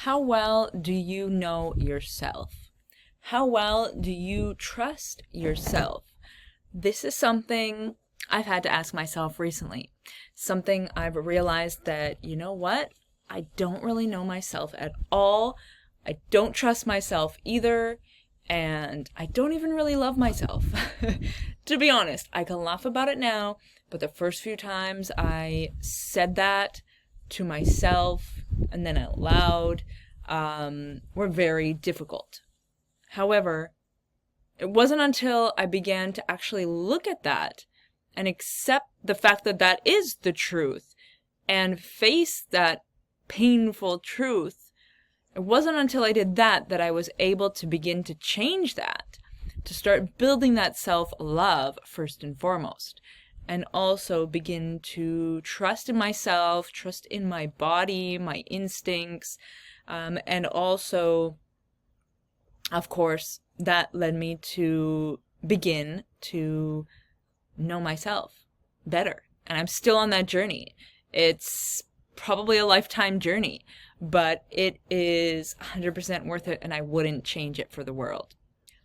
How well do you know yourself? How well do you trust yourself? This is something I've had to ask myself recently. Something I've realized that, you know what? I don't really know myself at all. I don't trust myself either. And I don't even really love myself. To be honest, I can laugh about it now, but the first few times I said that to myself and then out loud were very difficult. However, it wasn't until I began to actually look at that and accept the fact that that is the truth and face that painful truth. It wasn't until I did that that I was able to begin to change that, to start building that self-love first and foremost, and also begin to trust in myself, trust in my body, my instincts, and also, of course, that led me to begin to know myself better. And I'm still on that journey. It's probably a lifetime journey, but it is 100% worth it, and I wouldn't change it for the world.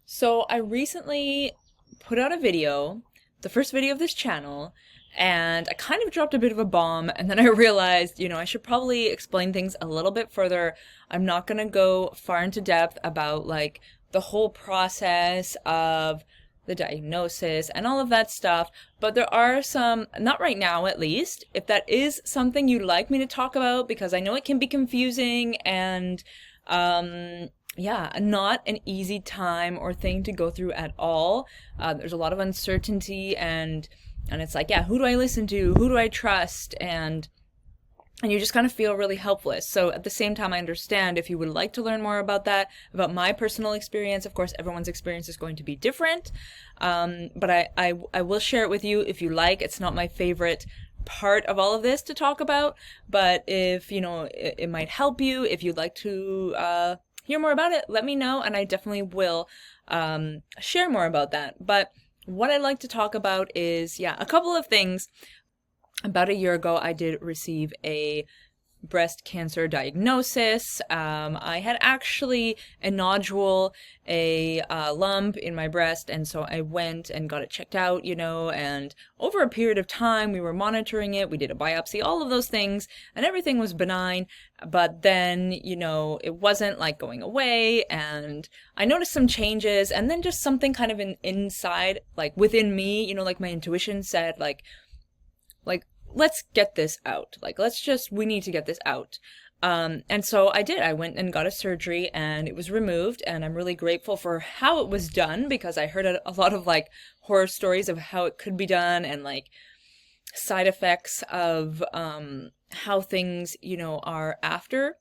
So I recently put out a video, the first video of this channel, and I kind of dropped a bit of a bomb, and then I realized, I should probably explain things a little bit further. I'm not going to go far into depth about like the whole process of the diagnosis and all of that stuff, but there are some, not right now at least, if that is something you'd like me to talk about, because I know it can be confusing and not an easy time or thing to go through at all. There's a lot of uncertainty and it's like, who do I listen to? Who do I trust? And you just kind of feel really helpless. So at the same time, I understand if you would like to learn more about that, about my personal experience. Of course, everyone's experience is going to be different. But I will share it with you if you like. It's not my favorite part of all of this to talk about, but if, it might help you, if you'd like to hear more about it, let me know, and I definitely will share more about that. But what I'd like to talk about is, a couple of things. About a year ago, I did receive a breast cancer diagnosis. I had actually a nodule, a lump in my breast, and so I went and got it checked out, and over a period of time, we were monitoring it, we did a biopsy, all of those things, and everything was benign, but then, it wasn't like going away, and I noticed some changes, and then just something kind of inside, like within me, like my intuition said, like, let's get this out. We need to get this out. And so I did. I went and got a surgery and it was removed, and I'm really grateful for how it was done, because I heard a lot of like horror stories of how it could be done and like side effects of how things, are after.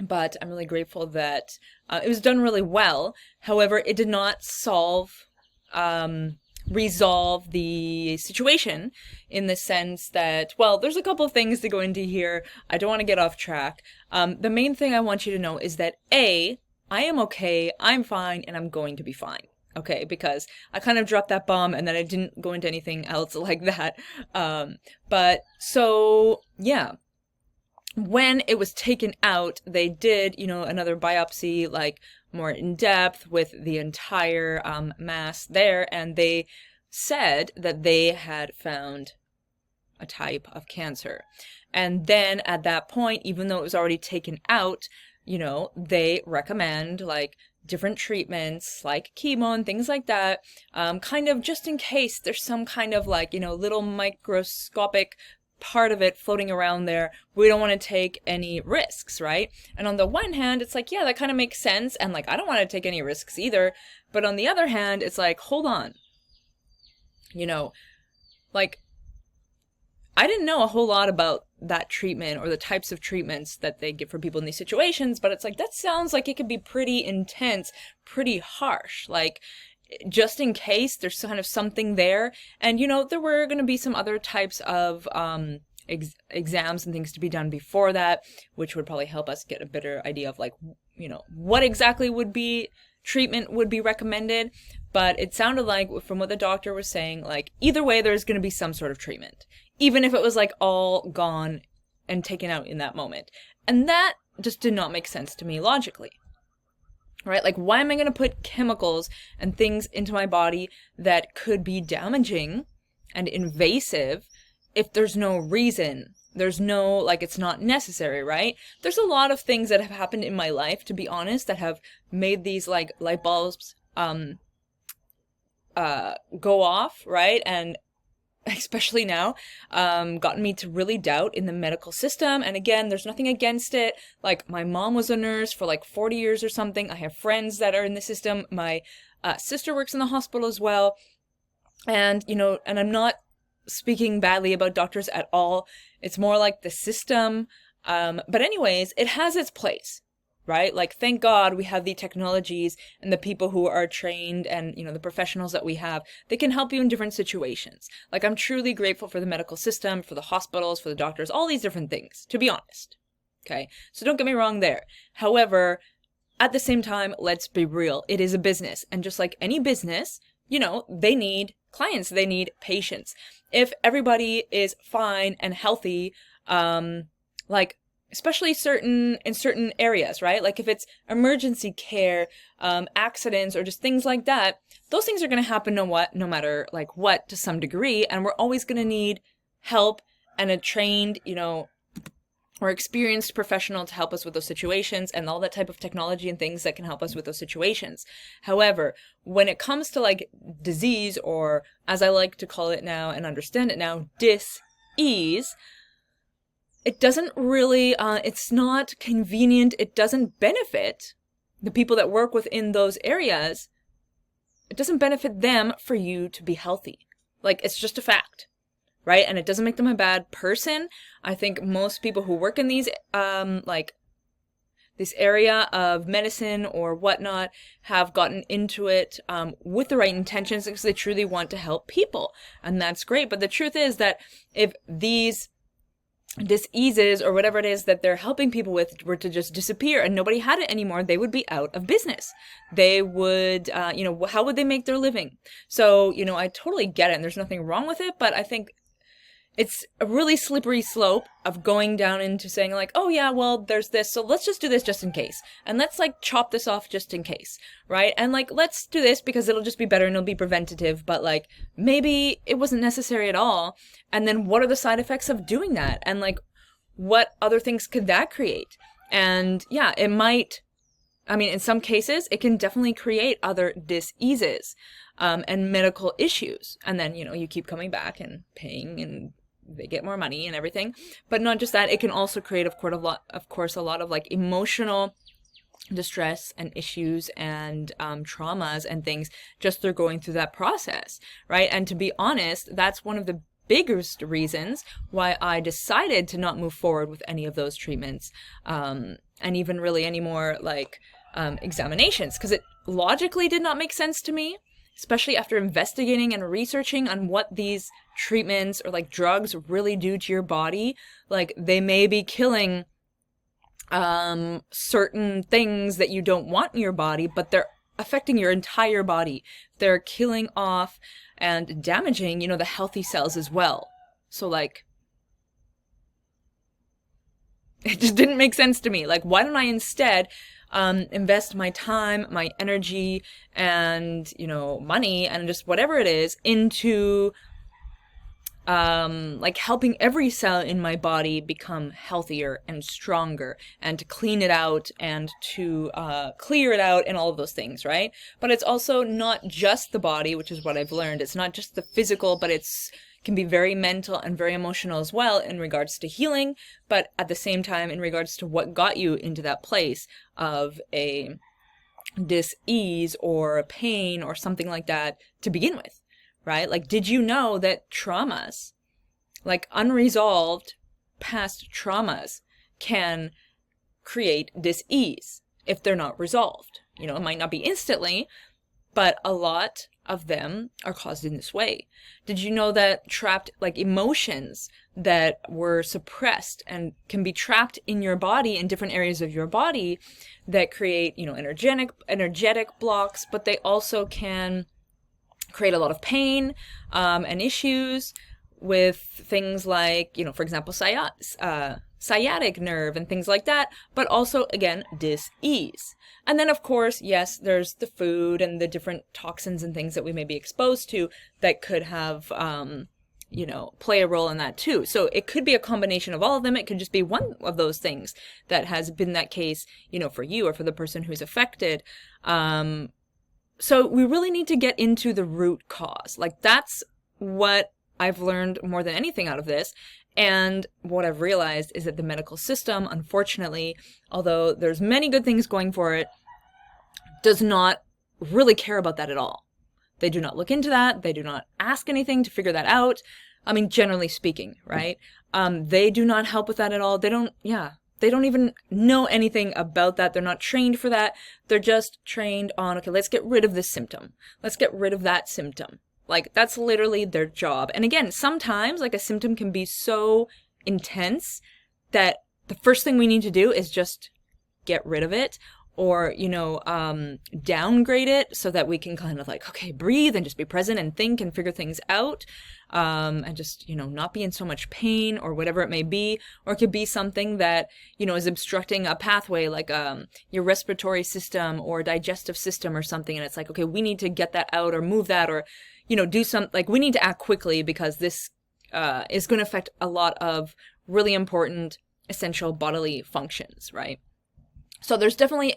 But I'm really grateful that it was done really well. However, it did not resolve the situation, in the sense that, well, there's a couple of things to go into here. I don't want to get off track. The main thing I want you to know is that I am okay, I'm fine, and I'm going to be fine. Okay, because I kind of dropped that bomb and then I didn't go into anything else like that. But so, when it was taken out, they did, another biopsy, like more in depth with the entire mass there, and they said that they had found a type of cancer. And then at that point, even though it was already taken out, they recommend like different treatments like chemo and things like that, kind of just in case there's some kind of like, little microscopic part of it floating around there. We don't want to take any risks, right? And on the one hand, it's like, that kind of makes sense, and like I don't want to take any risks either. But on the other hand, it's like, hold on, like I didn't know a whole lot about that treatment or the types of treatments that they give for people in these situations, but it's like, that sounds like it could be pretty intense, pretty harsh, like just in case there's kind of something there. And, there were going to be some other types of exams and things to be done before that, which would probably help us get a better idea of like, what exactly treatment would be recommended. But it sounded like, from what the doctor was saying, like either way, there's going to be some sort of treatment, even if it was like all gone and taken out in that moment. And that just did not make sense to me logically. Right? Like, why am I going to put chemicals and things into my body that could be damaging and invasive if there's no reason? There's no, like, it's not necessary, right? There's a lot of things that have happened in my life, to be honest, that have made these, like, light bulbs go off, right? And especially now, gotten me to really doubt in the medical system. And again, there's nothing against it. Like, my mom was a nurse for like 40 years or something. I have friends that are in the system. My sister works in the hospital as well. And, you know, and I'm not speaking badly about doctors at all. It's more like the system. But anyways, it has its place. Right? Like, thank God we have the technologies and the people who are trained and, you know, the professionals that we have. They can help you in different situations. Like, I'm truly grateful for the medical system, for the hospitals, for the doctors, all these different things, to be honest. Okay? So don't get me wrong there. However, at the same time, let's be real. It is a business. And just like any business, you know, they need clients. They need patients. If everybody is fine and healthy, like, especially in certain areas, right? Like if it's emergency care, accidents, or just things like that, those things are going to happen no matter like what, to some degree. And we're always going to need help and a trained, you know, or experienced professional to help us with those situations and all that type of technology and things that can help us with those situations. However, when it comes to like disease, or as I like to call it now and understand it now, dis-ease, it doesn't really, it's not convenient. It doesn't benefit the people that work within those areas. It doesn't benefit them for you to be healthy. Like, it's just a fact, right? And it doesn't make them a bad person. I think most people who work in these, like, this area of medicine or whatnot have gotten into it with the right intentions because they truly want to help people. And that's great. But the truth is that if these diseases or whatever it is that they're helping people with were to just disappear and nobody had it anymore, they would be out of business. They would, you know, how would they make their living? So, you know, I totally get it and there's nothing wrong with it, but I think it's a really slippery slope of going down into saying like, oh yeah, well, there's this, so let's just do this just in case. And let's like chop this off just in case, right? And like, let's do this because it'll just be better and it'll be preventative, but like, maybe it wasn't necessary at all. And then what are the side effects of doing that? And like, what other things could that create? And yeah, it might, I mean, in some cases, it can definitely create other diseases, and medical issues. And then, you know, you keep coming back and paying and they get more money and everything. But not just that, it can also create, of course, a lot of like emotional distress and issues and traumas and things just through going through that process, right? And to be honest, that's one of the biggest reasons why I decided to not move forward with any of those treatments, and even really any more like examinations, because it logically did not make sense to me, especially after investigating and researching on what these treatments or like drugs really do to your body. Like, they may be killing certain things that you don't want in your body, but they're affecting your entire body. They're killing off and damaging, you know, the healthy cells as well. So like, it just didn't make sense to me. Like, why don't I instead invest my time, my energy, and, you know, money, and just whatever it is into like helping every cell in my body become healthier and stronger, and to clean it out and to clear it out and all of those things, right? But it's also not just the body, which is what I've learned. It's not just the physical, but it's can be very mental and very emotional as well in regards to healing, but at the same time in regards to what got you into that place of a dis-ease or a pain or something like that to begin with, right? Like, did you know that traumas, like unresolved past traumas, can create dis-ease if they're not resolved? You know, it might not be instantly, but a lot of them are caused in this way. Did you know that trapped, like, emotions that were suppressed and can be trapped in your body, in different areas of your body, that create, you know, energetic blocks, but they also can create a lot of pain and issues with things like, you know, for example, sciatic nerve and things like that, but also, again, dis-ease. And then, of course, yes, there's the food and the different toxins and things that we may be exposed to that could have, play a role in that too. So it could be a combination of all of them. It could just be one of those things that has been that case, for you or for the person who's affected. So we really need to get into the root cause. Like, that's what I've learned more than anything out of this. And what I've realized is that the medical system, unfortunately, although there's many good things going for it, does not really care about that at all. They do not look into that. They do not ask anything to figure that out. I mean, generally speaking, right? They do not help with that at all. They don't even know anything about that. They're not trained for that. They're just trained on, okay, let's get rid of this symptom. Let's get rid of that symptom. Like, that's literally their job. And again, sometimes, like, a symptom can be so intense that the first thing we need to do is just get rid of it, or, downgrade it so that we can kind of like, okay, breathe and just be present and think and figure things out, and just, not be in so much pain or whatever it may be. Or it could be something that, is obstructing a pathway, like your respiratory system or digestive system or something. And it's like, okay, we need to get that out or move that, or, do something, like, we need to act quickly because this is going to affect a lot of really important essential bodily functions, right? So there's definitely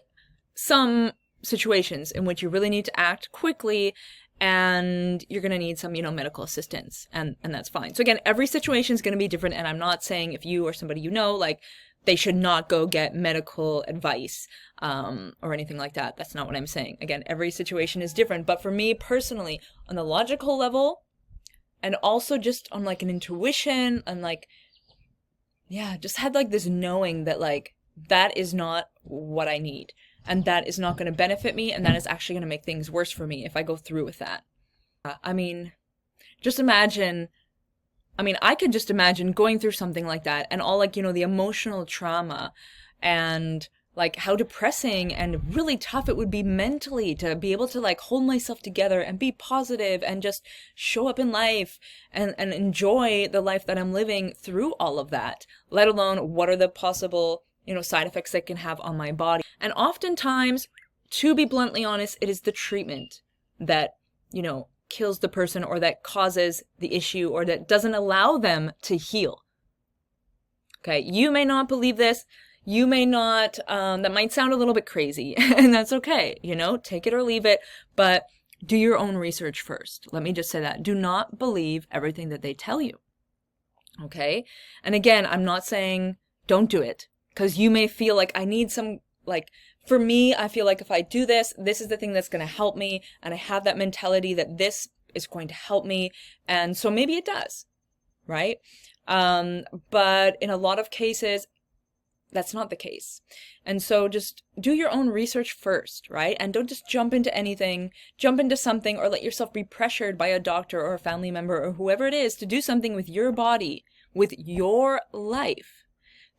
some situations in which you really need to act quickly, and you're going to need some, medical assistance, and that's fine. So again, every situation is going to be different, and I'm not saying if you or somebody like, they should not go get medical advice, or anything like that. That's not what I'm saying. Again, every situation is different, but for me personally, on the logical level, and also just on like an intuition, and like, yeah, just had like this knowing that like, that is not what I need, and that is not going to benefit me, and that is actually going to make things worse for me if I go through with that. Just imagine, I could just imagine going through something like that, and all like, the emotional trauma, and like how depressing and really tough it would be mentally to be able to like hold myself together and be positive and just show up in life and enjoy the life that I'm living through all of that, let alone what are the possible side effects that can have on my body. And oftentimes, to be bluntly honest, it is the treatment that, kills the person, or that causes the issue, or that doesn't allow them to heal. Okay, you may not believe this. You may not, that might sound a little bit crazy, and that's okay. Take it or leave it, but do your own research first. Let me just say that. Do not believe everything that they tell you. Okay? And again, I'm not saying don't do it. Because you may feel like I need some, like, for me, I feel like if I do this, this is the thing that's going to help me. And I have that mentality that this is going to help me. And so maybe it does, right? But in a lot of cases, that's not the case. And so just do your own research first, right? And don't just jump into something, or let yourself be pressured by a doctor or a family member or whoever it is to do something with your body, with your life,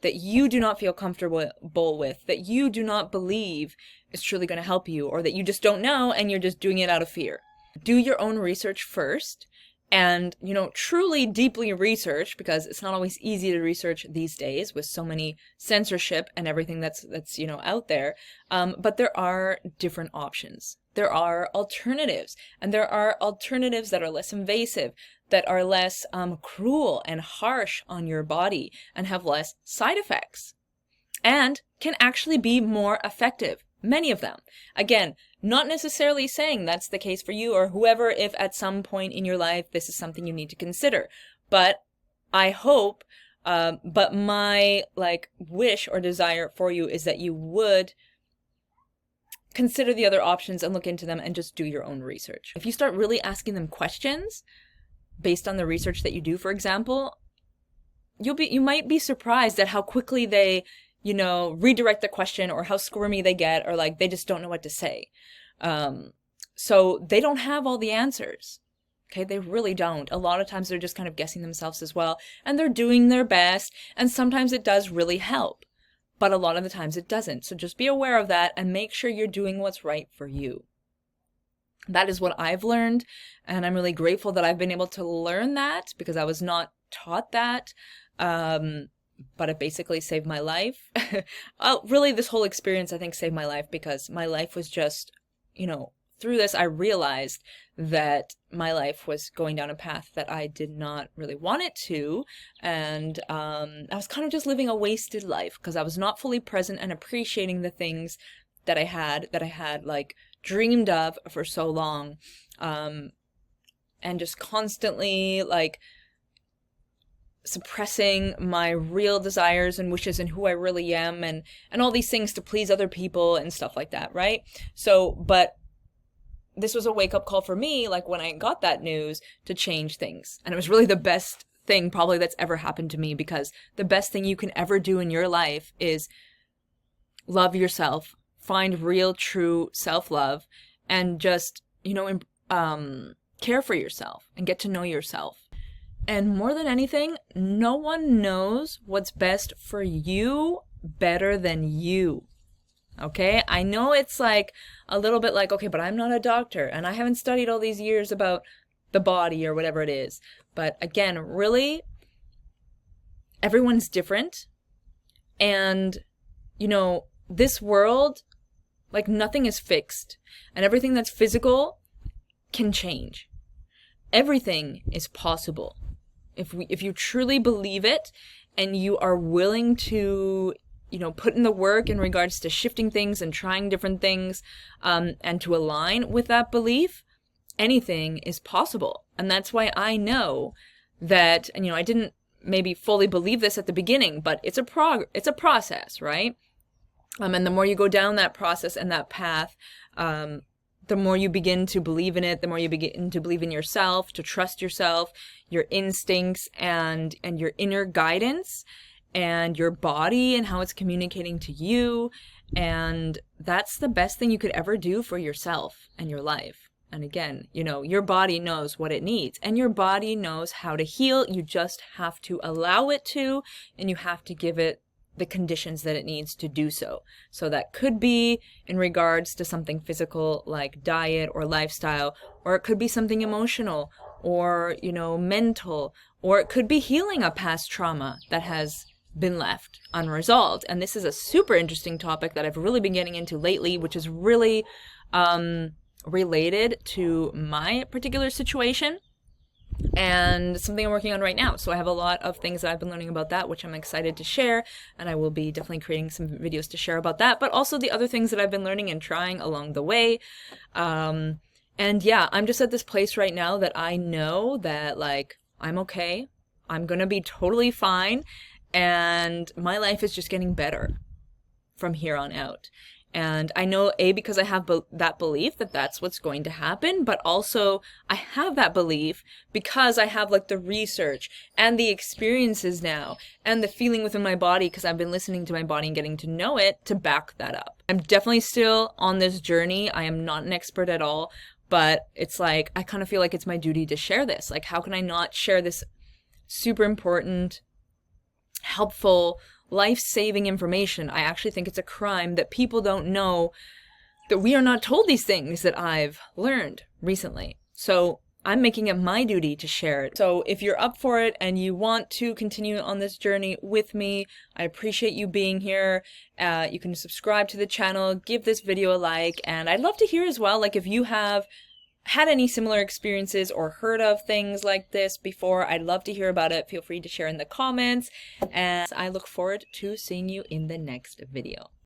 that you do not feel comfortable with, that you do not believe is truly going to help you, or that you just don't know and you're just doing it out of fear. Do your own research first, and, truly deeply research, because it's not always easy to research these days with so many censorship and everything that's out there. But there are different options. There are alternatives, and there are alternatives that are less invasive, that are less cruel and harsh on your body, and have less side effects, and can actually be more effective. Many of them. Again, not necessarily saying that's the case for you or whoever, if at some point in your life this is something you need to consider. But I hope, but my wish or desire for you is that you would consider the other options and look into them and just do your own research. If you start really asking them questions based on the research that you do, for example, you might be surprised at how quickly they redirect the question, or how squirmy they get, or they just don't know what to say. So they don't have all the answers. Okay, they really don't. A lot of times they're just kind of guessing themselves as well, and they're doing their best, and sometimes it does really help, but a lot of the times it doesn't. So just be aware of that and make sure you're doing what's right for you. That is what I've learned, and I'm really grateful that I've been able to learn that, because I was not taught that. but it basically saved my life. Really, this whole experience, I think, saved my life because my life was just, through this, I realized that my life was going down a path that I did not really want it to. And I was kind of just living a wasted life because I was not fully present and appreciating the things that I had like dreamed of for so long. And just constantly like suppressing my real desires and wishes and who I really am and all these things to please other people and stuff like that, right? So, but this was a wake-up call for me, like when I got that news, to change things. And it was really the best thing probably that's ever happened to me, because the best thing you can ever do in your life is love yourself, find real, true self-love, and just, care for yourself and get to know yourself. And more than anything, no one knows what's best for you better than you. Okay? I know it's like a little bit like, okay, but I'm not a doctor and I haven't studied all these years about the body or whatever it is. But again, really, everyone's different. And, this world, like nothing is fixed. And everything that's physical can change. Everything is possible. If you truly believe it and you are willing to, put in the work in regards to shifting things and trying different things, and to align with that belief, anything is possible. And that's why I know that, and I didn't maybe fully believe this at the beginning, but it's a process, right? And the more you go down that process and that path, the more you begin to believe in it, the more you begin to believe in yourself, to trust yourself, your instincts and your inner guidance and your body and how it's communicating to you. And that's the best thing you could ever do for yourself and your life. And again, your body knows what it needs and your body knows how to heal. You just have to allow it to, and you have to give it the conditions that it needs to do so. So that could be in regards to something physical like diet or lifestyle, or it could be something emotional or, mental, or it could be healing a past trauma that has been left unresolved. And this is a super interesting topic that I've really been getting into lately, which is really related to my particular situation and something I'm working on right now. So I have a lot of things that I've been learning about that, which I'm excited to share, and I will be definitely creating some videos to share about that, but also the other things that I've been learning and trying along the way. And yeah, I'm just at this place right now that I know that like I'm okay, I'm gonna be totally fine, and my life is just getting better from here on out. And I know, because I have that belief that that's what's going to happen, but also I have that belief because I have like the research and the experiences now and the feeling within my body, because I've been listening to my body and getting to know it, to back that up. I'm definitely still on this journey. I am not an expert at all, but it's like, I kind of feel like it's my duty to share this. Like, how can I not share this super important, helpful, life-saving information? I actually think it's a crime that people don't know that we are not told these things that I've learned recently. So I'm making it my duty to share it. So if you're up for it and you want to continue on this journey with me, I appreciate you being here. You can subscribe to the channel, give this video a like, and I'd love to hear as well, like if you have had any similar experiences or heard of things like this before, I'd love to hear about it. Feel free to share in the comments, and I look forward to seeing you in the next video.